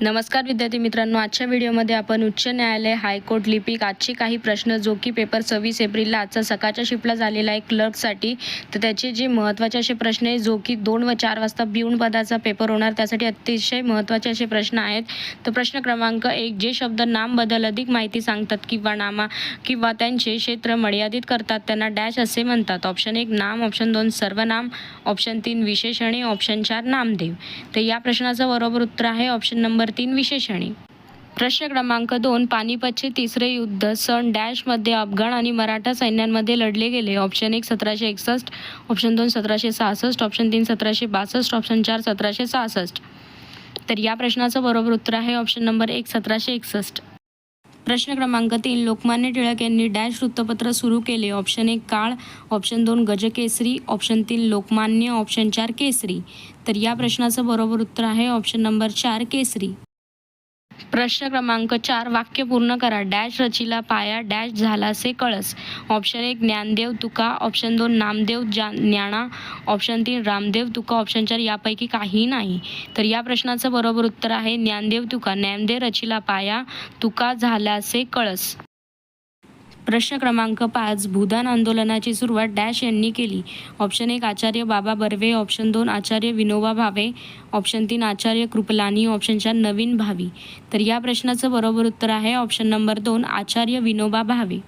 नमस्कार विद्यार्थी मित्रांनो, आजच्या व्हिडिओमध्ये आपण उच्च न्यायालय, हायकोर्ट, लिपिक आजचे काही प्रश्न जो की पेपर 26 एप्रिलला आजचा सकाळच्या शिफ्टला झालेला आहे क्लर्कसाठी. तर त्याचे जे महत्त्वाचे असे प्रश्न आहे जो की 2 व 4 वाजता पिऊन पदाचा पेपर होणार, त्यासाठी अतिशय महत्त्वाचे असे प्रश्न आहेत. तर प्रश्न क्रमांक 1, जे शब्द नामबद्दल अधिक माहिती सांगतात किंवा त्यांचे क्षेत्र मर्यादित करतात त्यांना डॅश असे म्हणतात. ऑप्शन 1 नाम, ऑप्शन 2 सर्वनाम, ऑप्शन 3 विशेषणे, ऑप्शन 4 नामदेव. तर या प्रश्नाचं बरोबर उत्तर आहे ऑप्शन नंबर 3 विशेषणे. प्रश्न क्रमांक 2, पानिपतचे तिसरे युद्ध सन डॅशमध्ये अफगाण आणि मराठा सैन्यांमध्ये लढले गेले. Option 1 1761, option 2 1766, option 3 1762, option 4 1766. तर या प्रश्नाचं बरोबर उत्तर आहे ऑप्शन नंबर 1 1761. प्रश्न क्रमांक 3, लोकमान्य टिळक यांनी डॅश वृत्तपत्र सुरू केले. ऑप्शन 1 काळ, ऑप्शन 2 गजकेसरी, ऑप्शन 3 लोकमान्य, ऑप्शन 4 केसरी. तर या प्रश्नाचं बरोबर उत्तर आहे ऑप्शन नंबर 4 केसरी. प्रश्न क्रमांक 4, वाक्य पूर्ण करा. डॅश रचिला पाया, डॅश झालासे कळस. ऑप्शन 1 ज्ञानदेव तुका, ऑप्शन 2 नामदेव ज्ञाना, ऑप्शन 3 रामदेव तुका, ऑप्शन 4 यापैकी काही नाही. तर या प्रश्नाचं बरोबर उत्तर आहे ज्ञानदेव तुका. ज्ञानदेव रचिला पाया, तुका झाल्यासे कळस. प्रश्न क्रमांक 5, भूदान आंदोलनाची सुरुवात डॅश यांनी केली. ऑप्शन 1 आचार्य बाबा बर्वे, ऑप्शन 2 आचार्य विनोबा भावे, ऑप्शन 3 आचार्य कृपलानी, ऑप्शन 4 नवीन भावी. तर या प्रश्नाचं बरोबर उत्तर आहे ऑप्शन नंबर 2 आचार्य विनोबा भावे.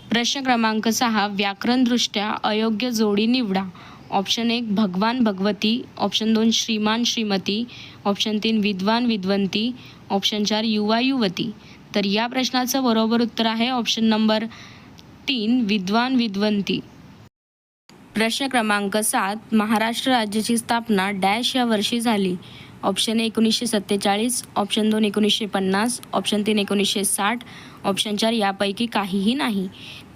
प्रश्न क्रमांक 6, व्याकरणदृष्ट्या अयोग्य जोडी निवडा. ऑप्शन 1 भगवान भगवती, ऑप्शन 2 श्रीमान श्रीमती, ऑप्शन 3 विद्वान विद्वंती, ऑप्शन 4 युवा युवती. तर या प्रश्नाचं बरोबर उत्तर आहे ऑप्शन नंबर 3 विद्वान विद्वंती. प्रश्न क्रमांक 7, महाराष्ट्र राज्याची स्थापना डॅश या वर्षी झाली. ऑप्शन 1 1947, ऑप्शन 2 1950, ऑप्शन 3 1960, ऑप्शन 4 यापैकी काहीही नाही.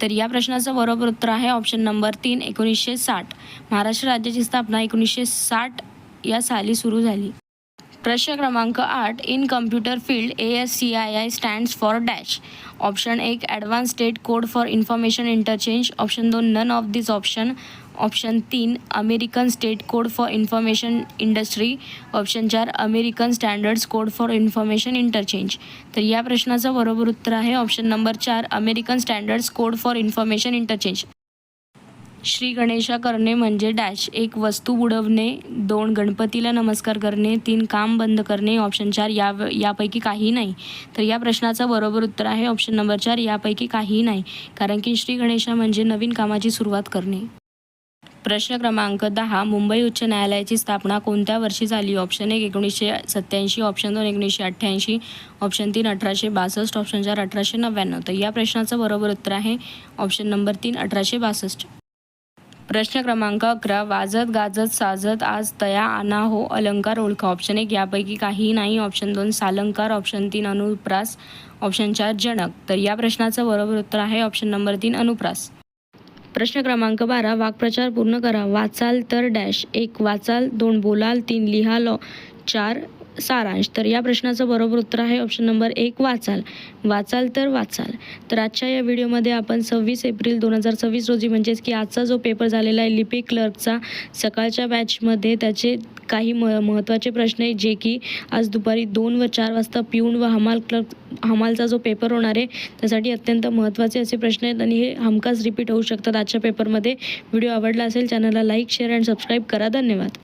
तर या प्रश्नाचं बरोबर उत्तर आहे ऑप्शन नंबर 3 1960. महाराष्ट्र राज्याची स्थापना 1960 या साली सुरू झाली. प्रश्न क्रमांक 8, in computer field ASCII stands for dash. Option 1 advance state code for information interchange, option 2 none of this option, option 3 American state code for information industry, option 4 American standards code for information interchange. तर या प्रश्नाचं बरोबर उत्तर आहे option number 4 American standards code for information interchange. Shri Ganesha करणे म्हणजे dash. 1 वस्तू बुडवणे, 2 गणपतीला नमस्कार करणे, 3 काम बंद करणे, ऑप्शन 4 यापैकी काही नाही. तर या प्रश्नाचं बरोबर उत्तर आहे ऑप्शन नंबर 4 यापैकी काहीही नाही, कारण की श्री गणेशा म्हणजे नवीन कामाची सुरुवात करणे. प्रश्न क्रमांक 10, मुंबई उच्च न्यायालयाची स्थापना कोणत्या वर्षी झाली. Option 1 1987, option 2 1988, option 3 1862, option 4 1899. तर या प्रश्नाचं बरोबर उत्तर आहे ऑप्शन नंबर 3 1862. प्रश्न क्रमांक 11, वाजत गाजत साजत आज तया आना हो अलंकार ओळखा. ऑप्शन 1 यापैकी काही नाही, ऑप्शन 2 सालंकार, ऑप्शन 3 अनुप्रास, ऑप्शन 4 जनक. तर या प्रश्नाचं बरोबर उत्तर आहे ऑप्शन नंबर 3 अनुप्रास. प्रश्न क्रमांक 12, वाक्प्रचार पूर्ण करा. वाचाल तर डॅश. 1 वाचाल, 2 बोलाल, 3 लिहाल, 4 सारांश. तर या प्रश्नाचं बरोबर उत्तर आहे ऑप्शन नंबर 1 वाचाल. वाचाल तर वाचाल. तर आजच्या या व्हिडिओमध्ये आपण 26 एप्रिल 2026 रोजी म्हणजेच की आजचा जो पेपर झालेला आहे लिपिक क्लर्कचा सकाळच्या बॅचमध्ये त्याचे काही महत्त्वाचे प्रश्न आहेत जे की आज दुपारी 2 व 4 वाजता पिऊन व हमालचा जो पेपर होणार आहे त्यासाठी अत्यंत महत्त्वाचे असे प्रश्न आहेत आणि हे हमखास रिपीट होऊ शकतात आजच्या पेपरमध्ये. व्हिडिओ आवडला असेल चॅनलला लाईक, शेअर अँड सबस्क्राईब करा. धन्यवाद.